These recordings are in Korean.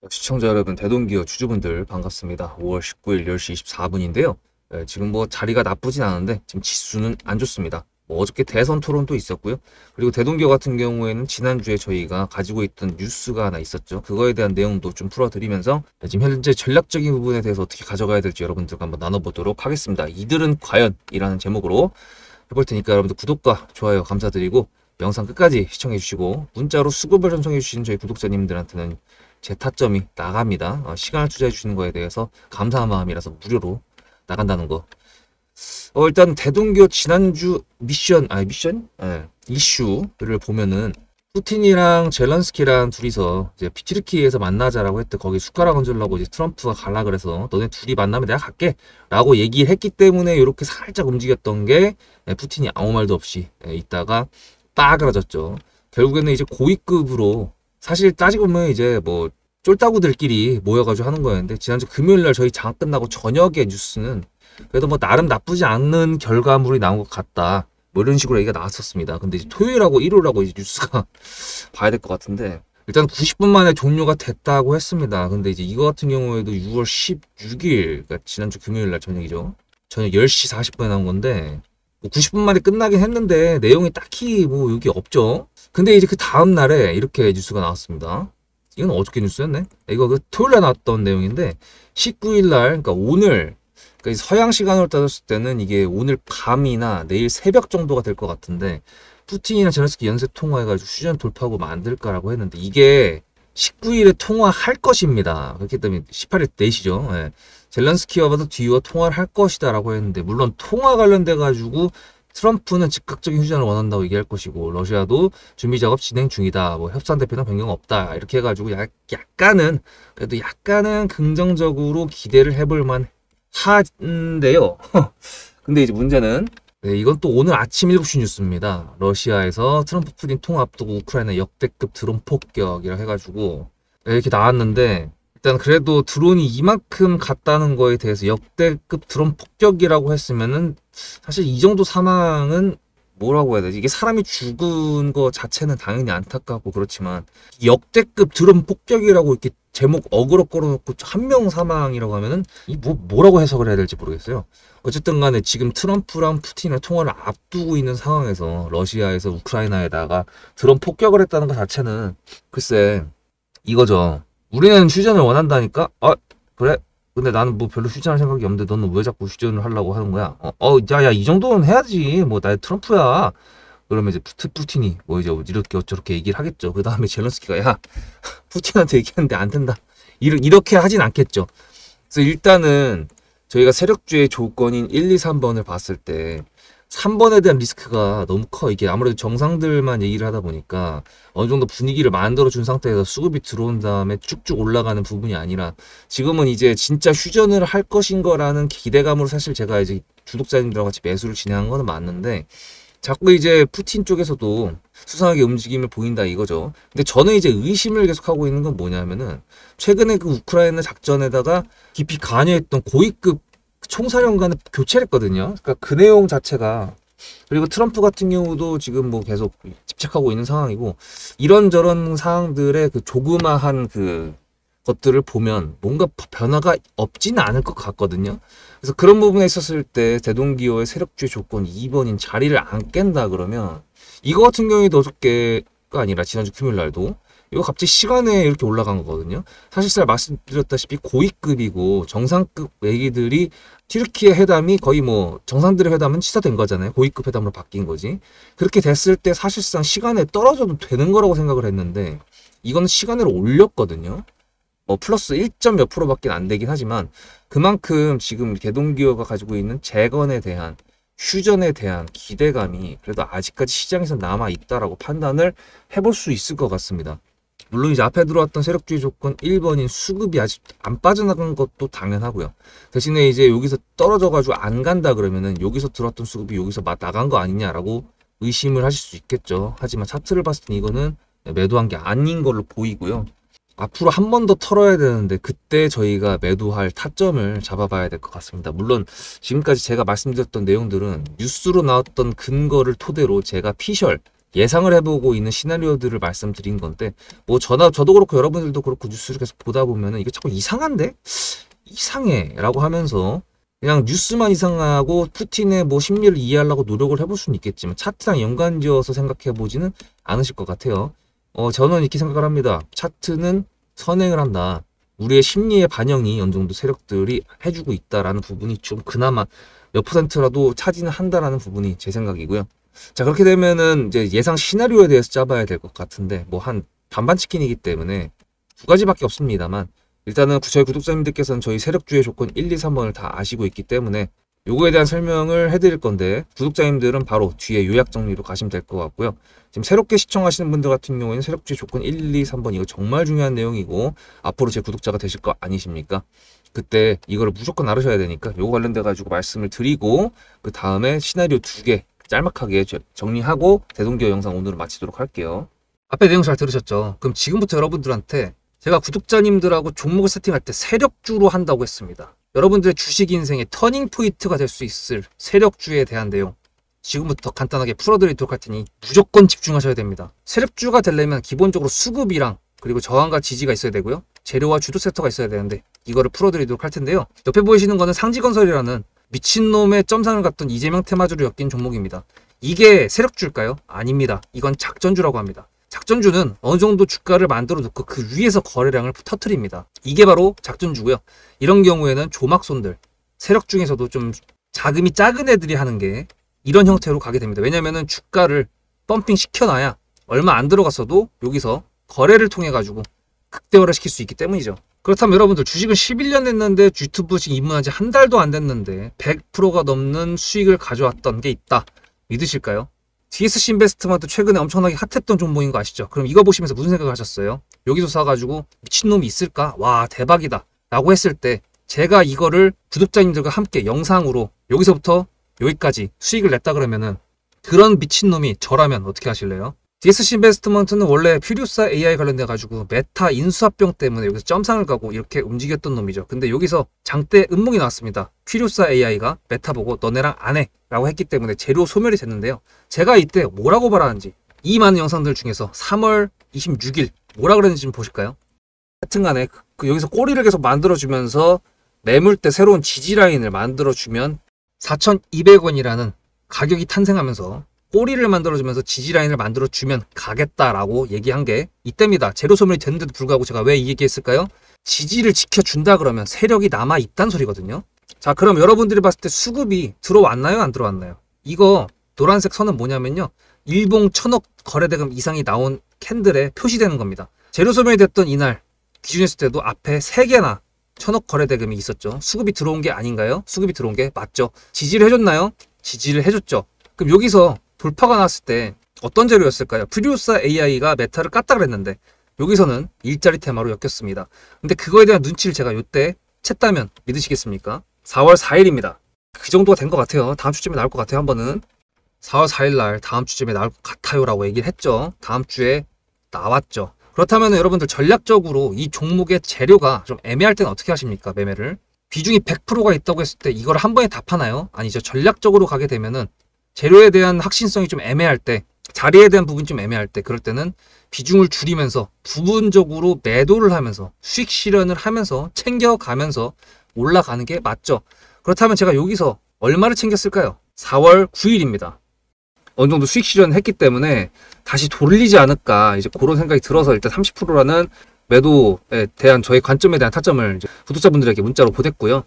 시청자 여러분, 대동기업 주주분들 반갑습니다. 5월 19일 10시 24분인데요. 지금 뭐 자리가 나쁘진 않은데 지금 지수는 안 좋습니다. 어저께 대선 토론도 있었고요. 그리고 대동기업 같은 경우에는 지난주에 저희가 가지고 있던 뉴스가 하나 있었죠. 그거에 대한 내용도 좀 풀어드리면서 지금 현재 전략적인 부분에 대해서 어떻게 가져가야 될지 여러분들과 한번 나눠보도록 하겠습니다. 이들은 과연? 이라는 제목으로 해볼 테니까 여러분들 구독과 좋아요 감사드리고 영상 끝까지 시청해주시고 문자로 수급을 전송해주신 저희 구독자님들한테는 제 타점이 나갑니다. 시간을 투자해 주시는 거에 대해서 감사한 마음이라서 무료로 나간다는 거. 일단 대동기업 지난주 이슈를 보면은 푸틴이랑 젤런스키랑 둘이서 이제 피치르키에서 만나자라고 했대. 거기 숟가락 얹으려고 이제 트럼프가 갈라 그래서 너네 둘이 만나면 내가 갈게 라고 얘기를 했기 때문에 이렇게 살짝 움직였던 게 푸틴이 아무 말도 없이 있다가 빠그라졌죠. 결국에는 이제 고위급으로 사실 따지고 보면 이제 뭐 쫄따구들끼리 모여가지고 하는 거였는데 지난주 금요일날 저희 장학 끝나고 저녁에 뉴스는 그래도 뭐 나름 나쁘지 않는 결과물이 나온 것 같다 뭐 이런 식으로 얘기가 나왔었습니다. 근데 이제 토요일하고 일요일하고 이제 뉴스가 봐야 될 것 같은데 일단 90분 만에 종료가 됐다고 했습니다. 근데 이제 이거 같은 경우에도 6월 16일 그러니까 지난주 금요일날 저녁이죠. 저녁 10시 40분에 나온 건데 뭐 90분 만에 끝나긴 했는데 내용이 딱히 뭐 여기 없죠. 근데 이제 그 다음 날에 이렇게 뉴스가 나왔습니다. 이건 어저께 뉴스였네. 이거 그 토요일에 나왔던 내용인데 19일 날 그러니까 오늘 그러니까 서양 시간으로 따졌을 때는 이게 오늘 밤이나 내일 새벽 정도가 될 것 같은데 푸틴이나 제렌스키 연쇄 통화해가지고 휴전 돌파하고 만들까라고 했는데 이게 19일에 통화할 것입니다. 그렇기 때문에 18일 4시죠. 예. 젤런스키와도 뒤와 통화를 할 것이다라고 했는데 물론 통화 관련돼 가지고 트럼프는 즉각적인 휴전을 원한다고 얘기할 것이고 러시아도 준비 작업 진행 중이다. 뭐 협상 대표는 변경 없다. 이렇게 해가지고 약간은 그래도 약간은 긍정적으로 기대를 해볼 만한데요. 근데 이제 문제는 이건 또 오늘 아침 7시 뉴스입니다. 러시아에서 트럼프 푸틴 통화 앞두고 우크라이나 역대급 드론 폭격이라 해가지고 이렇게 나왔는데 일단 그래도 드론이 이만큼 갔다는 거에 대해서 역대급 드론 폭격이라고 했으면은 사실 이 정도 사망은 뭐라고 해야 되지? 이게 사람이 죽은 거 자체는 당연히 안타깝고 그렇지만 역대급 드론 폭격이라고 이렇게 제목 어그로 걸어놓고 한 명 사망이라고 하면은 이 뭐라고 해석을 해야 될지 모르겠어요. 어쨌든 간에 지금 트럼프랑 푸틴의 통화를 앞두고 있는 상황에서 러시아에서 우크라이나에다가 드론 폭격을 했다는 것 자체는 글쎄 이거죠. 우리는 휴전을 원한다니까? 그래? 근데 나는 뭐 별로 휴전할 생각이 없는데 너는 왜 자꾸 휴전을 하려고 하는 거야? 야, 이 정도는 해야지. 뭐, 나의 트럼프야. 그러면 이제 푸틴이 뭐 이제 이렇게 어쩌렇게 얘기를 하겠죠. 그 다음에 젤런스키가 야, 푸틴한테 얘기하는데 안 된다. 이렇게 하진 않겠죠. 그래서 일단은 저희가 세력주의 조건인 1, 2, 3번을 봤을 때 3번에 대한 리스크가 너무 커. 이게 아무래도 정상들만 얘기를 하다 보니까 어느 정도 분위기를 만들어 준 상태에서 수급이 들어온 다음에 쭉쭉 올라가는 부분이 아니라 지금은 이제 진짜 휴전을 할 것인 거라는 기대감으로 사실 제가 이제 구독자님들과 같이 매수를 진행한 거는 맞는데 자꾸 이제 푸틴 쪽에서도 수상하게 움직임을 보인다 이거죠. 근데 저는 이제 의심을 계속하고 있는 건 뭐냐면은 최근에 그 우크라이나 작전에다가 깊이 관여했던 고위급 총사령관을 교체를 했거든요. 그러니까 그 내용 자체가 그리고 트럼프 같은 경우도 지금 뭐 계속 집착하고 있는 상황이고 이런저런 상황들의 그 조그마한 그 것들을 보면 뭔가 변화가 없지는 않을 것 같거든요. 그래서 그런 부분에 있었을 때 대동기업의 세력주의 조건 2번인 자리를 안 깬다 그러면 이거 같은 경우에도 어저께가 아니라 지난주 금요일 날도 이거 갑자기 시간에 이렇게 올라간 거거든요. 사실상 말씀드렸다시피 고위급이고 정상급 얘기들이 튀르키예 회담이 거의 뭐 정상들의 회담은 취소된 거잖아요. 고위급 회담으로 바뀐 거지. 그렇게 됐을 때 사실상 시간에 떨어져도 되는 거라고 생각을 했는데 이건 시간을 올렸거든요. 뭐 플러스 1점 몇 프로밖에 안 되긴 하지만 그만큼 지금 대동기업가 가지고 있는 재건에 대한 휴전에 대한 기대감이 그래도 아직까지 시장에서 남아 있다라고 판단을 해볼 수 있을 것 같습니다. 물론 이제 앞에 들어왔던 세력주의 조건 1번인 수급이 아직 안 빠져나간 것도 당연하고요. 대신에 이제 여기서 떨어져가지고 안 간다 그러면은 여기서 들어왔던 수급이 여기서 나간 거 아니냐라고 의심을 하실 수 있겠죠. 하지만 차트를 봤을 때 이거는 매도한 게 아닌 걸로 보이고요. 앞으로 한 번 더 털어야 되는데 그때 저희가 매도할 타점을 잡아봐야 될 것 같습니다. 물론 지금까지 제가 말씀드렸던 내용들은 뉴스로 나왔던 근거를 토대로 제가 피셜 예상을 해보고 있는 시나리오들을 말씀드린 건데, 뭐 저도 그렇고 여러분들도 그렇고 뉴스를 계속 보다 보면은 이게 자꾸 이상한데? 이상해 라고 하면서 그냥 뉴스만 이상하고 푸틴의 뭐 심리를 이해하려고 노력을 해볼 수는 있겠지만 차트랑 연관지어서 생각해 보지는 않으실 것 같아요. 저는 이렇게 생각을 합니다. 차트는 선행을 한다. 우리의 심리의 반영이 어느 정도 세력들이 해주고 있다라는 부분이 좀 그나마 몇 %라도 차지는 한다라는 부분이 제 생각이고요. 자, 그렇게 되면은 이제 예상 시나리오에 대해서 짜봐야 될 것 같은데, 뭐 한 반반 치킨이기 때문에 두 가지밖에 없습니다만, 일단은 저희 구독자님들께서는 저희 세력주의 조건 1, 2, 3번을 다 아시고 있기 때문에 요거에 대한 설명을 해드릴 건데, 구독자님들은 바로 뒤에 요약 정리로 가시면 될 것 같고요. 지금 새롭게 시청하시는 분들 같은 경우에는 세력주의 조건 1, 2, 3번 이거 정말 중요한 내용이고 앞으로 제 구독자가 되실 거 아니십니까? 그때 이거를 무조건 알으셔야 되니까 요거 관련돼 가지고 말씀을 드리고 그 다음에 시나리오 2개 짤막하게 정리하고 대동기어 영상 오늘은 마치도록 할게요. 앞에 내용 잘 들으셨죠? 그럼 지금부터 여러분들한테 제가 구독자님들하고 종목을 세팅할 때 세력주로 한다고 했습니다. 여러분들의 주식 인생의 터닝 포인트가 될 수 있을 세력주에 대한 내용 지금부터 간단하게 풀어드리도록 할 테니 무조건 집중하셔야 됩니다. 세력주가 되려면 기본적으로 수급이랑 그리고 저항과 지지가 있어야 되고요. 재료와 주도 섹터가 있어야 되는데 이거를 풀어드리도록 할 텐데요. 옆에 보이시는 거는 상지건설이라는 미친놈의 점상을 갖던 이재명 테마주를 엮인 종목입니다. 이게 세력주일까요? 아닙니다. 이건 작전주라고 합니다. 작전주는 어느 정도 주가를 만들어 놓고 그 위에서 거래량을 터트립니다. 이게 바로 작전주고요. 이런 경우에는 조막손들, 세력 중에서도 좀 자금이 작은 애들이 하는 게 이런 형태로 가게 됩니다. 왜냐면은 주가를 펌핑 시켜놔야 얼마 안 들어갔어도 여기서 거래를 통해 가지고 극대화를 시킬 수 있기 때문이죠. 그렇다면 여러분들 주식을 11년 했는데 유튜브 지금 입문한 지 한 달도 안 됐는데 100%가 넘는 수익을 가져왔던 게 있다. 믿으실까요? DSC 인베스트먼트 최근에 엄청나게 핫했던 종목인 거 아시죠? 그럼 이거 보시면서 무슨 생각을 하셨어요? 여기서 사가지고 미친놈이 있을까? 와 대박이다 라고 했을 때 제가 이거를 구독자님들과 함께 영상으로 여기서부터 여기까지 수익을 냈다 그러면은 그런 미친놈이 저라면 어떻게 하실래요? DSC 인베스트먼트는 원래 퓨리오사 AI 관련돼 가지고 메타 인수합병 때문에 여기서 점상을 가고 이렇게 움직였던 놈이죠. 근데 여기서 장대 음몽이 나왔습니다. 퓨리오사 AI가 메타 보고 너네랑 안 해 라고 했기 때문에 재료 소멸이 됐는데요. 제가 이때 뭐라고 말하는지 이 많은 영상들 중에서 3월 26일 뭐라 그랬는지 좀 보실까요? 하여튼간에 여기서 꼬리를 계속 만들어주면서 매물대 새로운 지지라인을 만들어주면 4,200원이라는 가격이 탄생하면서 꼬리를 만들어주면서 지지라인을 만들어주면 가겠다라고 얘기한 게 이때입니다. 재료 소멸이 됐는데도 불구하고 제가 왜 이 얘기했을까요? 지지를 지켜준다 그러면 세력이 남아있단 소리거든요. 자, 그럼 여러분들이 봤을 때 수급이 들어왔나요? 안 들어왔나요? 이거 노란색 선은 뭐냐면요. 일봉 1,000억 거래대금 이상이 나온 캔들에 표시되는 겁니다. 재료 소멸이 됐던 이날 기준했을 때도 앞에 3개나 1,000억 거래대금이 있었죠. 수급이 들어온 게 아닌가요? 수급이 들어온 게 맞죠. 지지를 해줬나요? 지지를 해줬죠. 그럼 여기서 돌파가 났을 때 어떤 재료였을까요? 퓨리오사 AI가 메타를 깠다 그랬는데 여기서는 일자리 테마로 엮였습니다. 근데 그거에 대한 눈치를 제가 이때 챘다면 믿으시겠습니까? 4월 4일입니다. 그 정도가 된 것 같아요. 다음 주쯤에 나올 것 같아요. 한 번은 4월 4일 날 다음 주쯤에 나올 것 같아요 라고 얘기를 했죠. 다음 주에 나왔죠. 그렇다면 여러분들 전략적으로 이 종목의 재료가 좀 애매할 때는 어떻게 하십니까? 매매를 비중이 100%가 있다고 했을 때 이걸 한 번에 다 파나요? 아니죠. 전략적으로 가게 되면은 재료에 대한 확신성이 좀 애매할 때, 자리에 대한 부분이 좀 애매할 때, 그럴 때는 비중을 줄이면서 부분적으로 매도를 하면서 수익 실현을 하면서 챙겨가면서 올라가는 게 맞죠. 그렇다면 제가 여기서 얼마를 챙겼을까요? 4월 9일입니다. 어느 정도 수익 실현을 했기 때문에 다시 돌리지 않을까 이제 그런 생각이 들어서 일단 30%라는 매도에 대한 저의 관점에 대한 타점을 이제 구독자분들에게 문자로 보냈고요.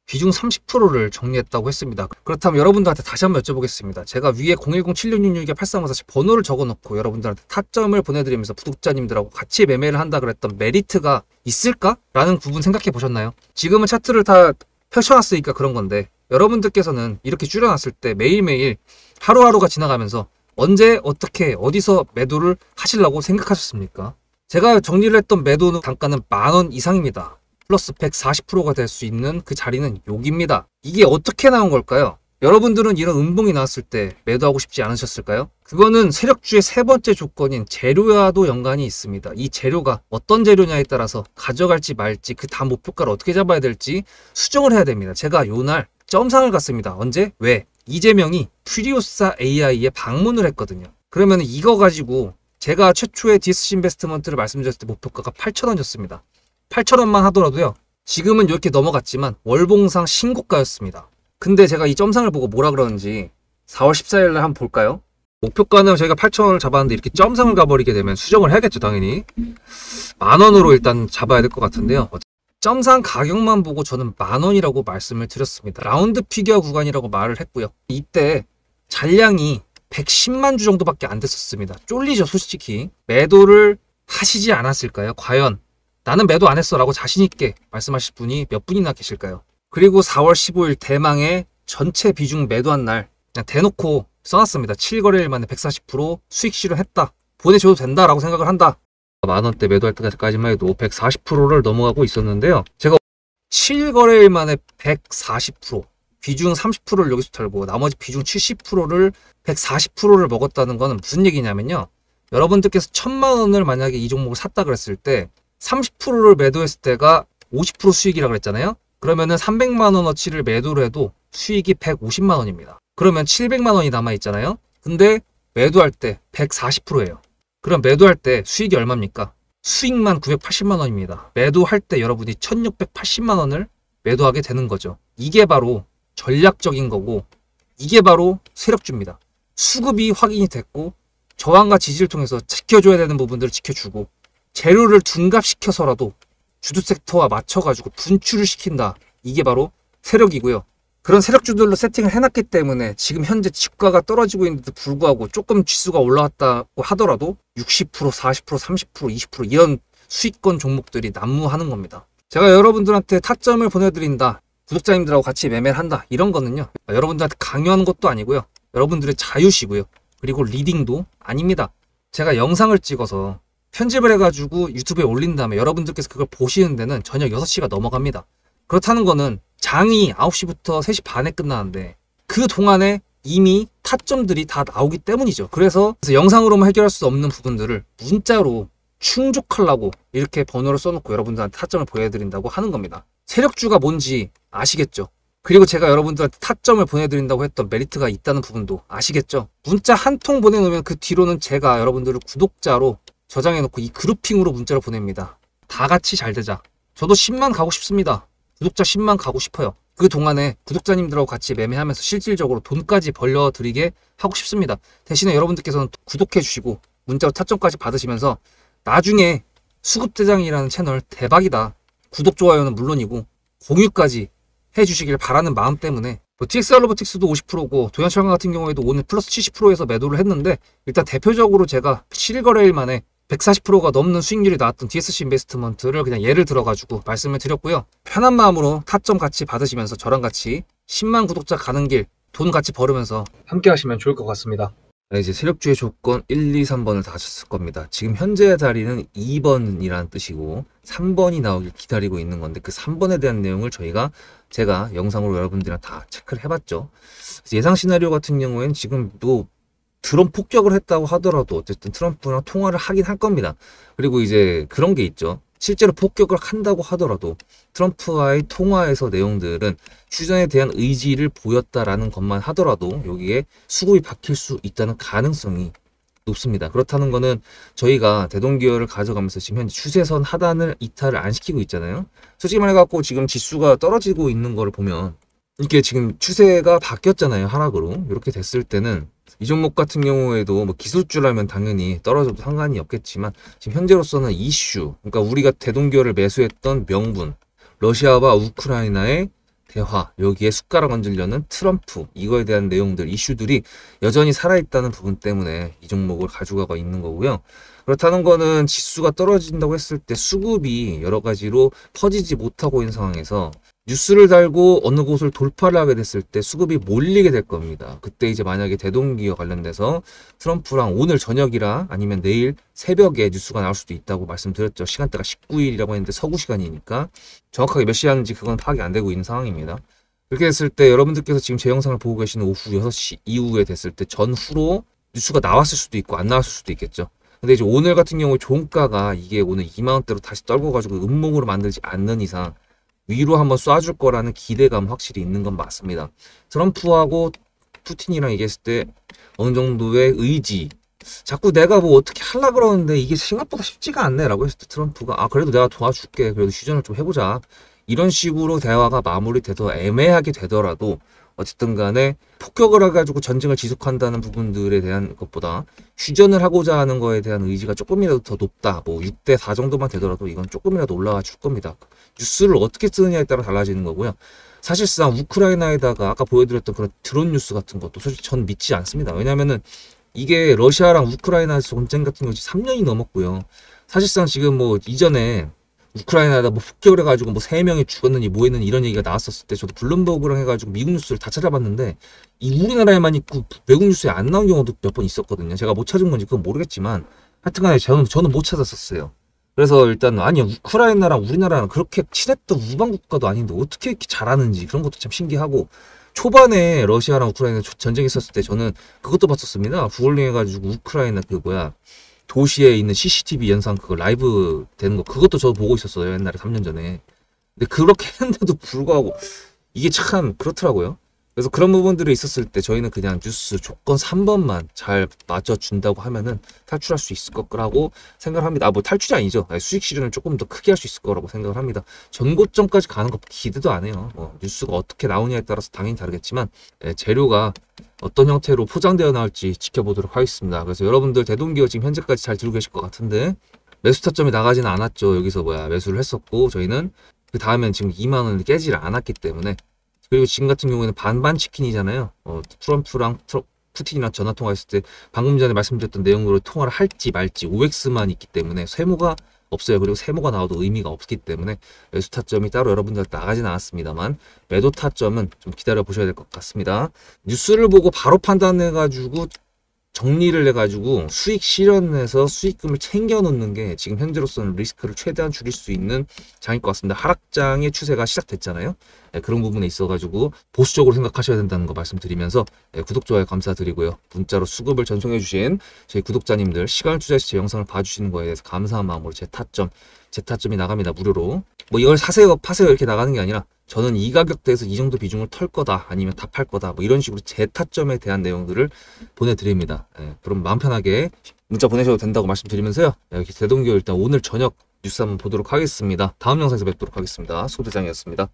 비중 30%를 정리했다고 했습니다. 그렇다면 여러분들한테 다시 한번 여쭤보겠습니다. 제가 위에 010-7666-8354 번호를 적어놓고 여러분들한테 타점을 보내드리면서 구독자님들하고 같이 매매를 한다 그랬던 메리트가 있을까? 라는 부분 생각해 보셨나요? 지금은 차트를 다 펼쳐놨으니까 그런 건데 여러분들께서는 이렇게 줄여놨을 때 매일매일 하루하루가 지나가면서 언제 어떻게 어디서 매도를 하시려고 생각하셨습니까? 제가 정리를 했던 매도는 단가는 10,000원 이상입니다. 플러스 140%가 될 수 있는 그 자리는 여기입니다. 이게 어떻게 나온 걸까요? 여러분들은 이런 음봉이 나왔을 때 매도하고 싶지 않으셨을까요? 그거는 세력주의 세 번째 조건인 재료와도 연관이 있습니다. 이 재료가 어떤 재료냐에 따라서 가져갈지 말지 그 다음 목표가를 어떻게 잡아야 될지 수정을 해야 됩니다. 제가 요날 점상을 갔습니다. 언제? 왜? 이재명이 퓨리오사 AI에 방문을 했거든요. 그러면 이거 가지고 제가 최초에 DSC 인베스트먼트를 말씀드렸을 때 목표가가 8,000원이었습니다. 8,000원만 하더라도요. 지금은 이렇게 넘어갔지만 월봉상 신고가였습니다. 근데 제가 이 점상을 보고 뭐라 그러는지 4월 14일 날 한번 볼까요? 목표가는 저희가 8,000원을 잡았는데 이렇게 점상을 가버리게 되면 수정을 해야겠죠, 당연히. 만원으로 일단 잡아야 될 것 같은데요. 점상 가격만 보고 저는 만원이라고 말씀을 드렸습니다. 라운드 피겨 구간이라고 말을 했고요. 이때 잔량이 110만 주 정도밖에 안 됐었습니다. 쫄리죠, 솔직히. 매도를 하시지 않았을까요? 과연 나는 매도 안 했어 라고 자신있게 말씀하실 분이 몇 분이나 계실까요? 그리고 4월 15일 대망의 전체 비중 매도한 날 그냥 대놓고 써놨습니다. 7거래일 만에 140% 수익 실현했다. 보내줘도 된다라고 생각을 한다. 만원대 매도할 때까지만 해도 140%를 넘어가고 있었는데요. 제가 7거래일 만에 140% 비중 30%를 여기서 털고 나머지 비중 70%를 140%를 먹었다는 거는 무슨 얘기냐면요. 여러분들께서 1,000만원을 만약에 이 종목을 샀다 그랬을 때 30%를 매도했을 때가 50% 수익이라고 그랬잖아요. 그러면은 300만원어치를 매도를 해도 수익이 150만원입니다. 그러면 700만원이 남아있잖아요. 근데 매도할 때 140%예요. 그럼 매도할 때 수익이 얼마입니까? 수익만 980만원입니다. 매도할 때 여러분이 1680만원을 매도하게 되는 거죠. 이게 바로 전략적인 거고 이게 바로 세력주입니다. 수급이 확인이 됐고 저항과 지지를 통해서 지켜줘야 되는 부분들을 지켜주고 재료를 둔갑시켜서라도 주도 섹터와 맞춰가지고 분출을 시킨다. 이게 바로 세력이고요. 그런 세력주들로 세팅을 해놨기 때문에 지금 현재 주가가 떨어지고 있는데도 불구하고 조금 지수가 올라왔다고 하더라도 60%, 40%, 30%, 20% 이런 수익권 종목들이 난무하는 겁니다. 제가 여러분들한테 타점을 보내드린다. 구독자님들하고 같이 매매를 한다. 이런 거는요. 여러분들한테 강요하는 것도 아니고요. 여러분들의 자유시고요. 그리고 리딩도 아닙니다. 제가 영상을 찍어서 편집을 해가지고 유튜브에 올린 다음에 여러분들께서 그걸 보시는 데는 저녁 6시가 넘어갑니다. 그렇다는 거는 장이 9시부터 3시 반에 끝나는데 그 동안에 이미 타점들이 다 나오기 때문이죠. 그래서 영상으로만 해결할 수 없는 부분들을 문자로 충족하려고 이렇게 번호를 써놓고 여러분들한테 타점을 보여드린다고 하는 겁니다. 세력주가 뭔지 아시겠죠? 그리고 제가 여러분들한테 타점을 보내드린다고 했던 메리트가 있다는 부분도 아시겠죠? 문자 한 통 보내놓으면 그 뒤로는 제가 여러분들을 구독자로 저장해놓고 이 그룹핑으로 문자를 보냅니다. 다 같이 잘 되자. 저도 10만 가고 싶습니다. 구독자 10만 가고 싶어요. 그 동안에 구독자님들하고 같이 매매하면서 실질적으로 돈까지 벌려드리게 하고 싶습니다. 대신에 여러분들께서는 구독해주시고 문자로 타점까지 받으시면서 나중에 수급대장이라는 채널 대박이다. 구독, 좋아요는 물론이고 공유까지 해주시길 바라는 마음 때문에 TXR 로보틱스도 50%고 도연철강 같은 경우에도 오늘 플러스 70%에서 매도를 했는데 일단 대표적으로 제가 7거래일 만에 140%가 넘는 수익률이 나왔던 DSC 인베스트먼트를 그냥 예를 들어가지고 말씀을 드렸고요. 편한 마음으로 타점 같이 받으시면서 저랑 같이 10만 구독자 가는 길 돈 같이 벌으면서 함께 하시면 좋을 것 같습니다. 이제 세력주의 조건 1, 2, 3번을 다 하셨을 겁니다. 지금 현재 자리는 2번이라는 뜻이고 3번이 나오길 기다리고 있는 건데 그 3번에 대한 내용을 제가 영상으로 여러분들이랑 다 체크를 해봤죠. 예상 시나리오 같은 경우에는 지금 뭐 드론 폭격을 했다고 하더라도 어쨌든 트럼프랑 통화를 하긴 할 겁니다. 그리고 이제 그런 게 있죠. 실제로 폭격을 한다고 하더라도 트럼프와의 통화에서 내용들은 휴전에 대한 의지를 보였다라는 것만 하더라도 여기에 수급이 박힐 수 있다는 가능성이 높습니다. 그렇다는 거는 저희가 대동기어를 가져가면서 지금 현재 추세선 하단을 이탈을 안 시키고 있잖아요. 솔직히 말해갖고 지금 지수가 떨어지고 있는 거를 보면 이게 지금 추세가 바뀌었잖아요. 하락으로. 이렇게 됐을 때는 이 종목 같은 경우에도 뭐 기술주라면 당연히 떨어져도 상관이 없겠지만 지금 현재로서는 이슈, 그러니까 우리가 대동기어를 매수했던 명분, 러시아와 우크라이나의 대화, 여기에 숟가락 얹으려는 트럼프, 이거에 대한 내용들, 이슈들이 여전히 살아있다는 부분 때문에 이 종목을 가져가고 있는 거고요. 그렇다는 거는 지수가 떨어진다고 했을 때 수급이 여러 가지로 퍼지지 못하고 있는 상황에서 뉴스를 달고 어느 곳을 돌파를 하게 됐을 때 수급이 몰리게 될 겁니다. 그때 이제 만약에 대동기어 관련돼서 트럼프랑 오늘 저녁이라 아니면 내일 새벽에 뉴스가 나올 수도 있다고 말씀드렸죠. 시간대가 19일이라고 했는데 서구 시간이니까 정확하게 몇 시에 하는지 그건 파악이 안 되고 있는 상황입니다. 그렇게 됐을 때 여러분들께서 지금 제 영상을 보고 계시는 오후 6시 이후에 됐을 때 전후로 뉴스가 나왔을 수도 있고 안 나왔을 수도 있겠죠. 근데 이제 오늘 같은 경우에 종가가 이게 오늘 2만원대로 다시 떨궈가지고 음봉으로 만들지 않는 이상 위로 한번 쏴줄 거라는 기대감 확실히 있는 건 맞습니다. 트럼프하고 푸틴이랑 얘기했을 때 어느 정도의 의지, 자꾸 내가 뭐 어떻게 하려고 그러는데 이게 생각보다 쉽지가 않네라고 했을 때 트럼프가 그래도 내가 도와줄게. 그래도 휴전을 좀 해보자. 이런 식으로 대화가 마무리돼서 애매하게 되더라도 어쨌든 간에 폭격을 해가지고 전쟁을 지속한다는 부분들에 대한 것보다 휴전을 하고자 하는 거에 대한 의지가 조금이라도 더 높다. 뭐 6대 4 정도만 되더라도 이건 조금이라도 올라가 줄 겁니다. 뉴스를 어떻게 쓰느냐에 따라 달라지는 거고요. 사실상 우크라이나에다가 아까 보여드렸던 그런 드론 뉴스 같은 것도 솔직히 전 믿지 않습니다. 왜냐면은 이게 러시아랑 우크라이나 전쟁 같은 것이 3년이 넘었고요. 사실상 지금 뭐 이전에 우크라이나에다 뭐 폭격을 해가지고 뭐 3명이 죽었느니 뭐 했느니 이런 얘기가 나왔었을 때 저도 블룸버그랑 해가지고 미국 뉴스를 다 찾아봤는데 이 우리나라에만 있고 외국 뉴스에 안 나온 경우도 몇 번 있었거든요. 제가 못 찾은 건지 그건 모르겠지만 하여튼간에 저는 못 찾았었어요. 그래서 일단 아니 우크라이나랑 우리나라랑 그렇게 친했던 우방 국가도 아닌데 어떻게 이렇게 잘하는지 그런 것도 참 신기하고 초반에 러시아랑 우크라이나 전쟁이 있었을 때 저는 그것도 봤었습니다. 구글링 해가지고 우크라이나 도시에 있는 CCTV 영상 그거 라이브 되는 거 그것도 저 보고 있었어요. 옛날에 3년 전에. 근데 그렇게 했는데도 불구하고 이게 참 그렇더라고요. 그래서 그런 부분들이 있었을 때 저희는 그냥 뉴스 조건 3번만 잘 맞춰준다고 하면은 탈출할 수 있을 거라고 생각을 합니다. 뭐 탈출이 아니죠. 수익 실현을 조금 더 크게 할 수 있을 거라고 생각을 합니다. 전고점까지 가는 거 기대도 안 해요. 뉴스가 어떻게 나오냐에 따라서 당연히 다르겠지만 재료가 어떤 형태로 포장되어 나올지 지켜보도록 하겠습니다. 그래서 여러분들 대동기업 지금 현재까지 잘 들고 계실 것 같은데 매수 타점이 나가지는 않았죠. 여기서 매수를 했었고 저희는 그 다음엔 지금 2만 원을 깨지를 않았기 때문에 그리고 지금 같은 경우에는 반반 치킨이잖아요. 트럼프랑 푸틴이랑 전화 통화했을 때 방금 전에 말씀드렸던 내용으로 통화를 할지 말지 OX만 있기 때문에 세모가 없어요. 그리고 세모가 나와도 의미가 없기 때문에 매수 타점이 따로 여러분들한테 나가진 않았습니다만 매도 타점은 좀 기다려 보셔야 될 것 같습니다. 뉴스를 보고 바로 판단해가지고 정리를 해가지고 수익 실현해서 수익금을 챙겨 놓는 게 지금 현재로서는 리스크를 최대한 줄일 수 있는 장일 것 같습니다. 하락장의 추세가 시작됐잖아요. 그런 부분에 있어가지고 보수적으로 생각하셔야 된다는 거 말씀드리면서 구독, 좋아요 감사드리고요. 문자로 수급을 전송해주신 저희 구독자님들 시간을 투자해서 제 영상을 봐주시는 거에 대해서 감사한 마음으로 제 타점이 나갑니다. 무료로. 뭐 이걸 사세요, 파세요 이렇게 나가는 게 아니라 저는 이 가격대에서 이 정도 비중을 털 거다 아니면 다 팔 거다 뭐 이런 식으로 제 타점에 대한 내용들을 보내드립니다. 그럼 마음 편하게 문자 보내셔도 된다고 말씀드리면서요. 여기 대동교 일단 오늘 저녁 뉴스 한번 보도록 하겠습니다. 다음 영상에서 뵙도록 하겠습니다. 소대장이었습니다.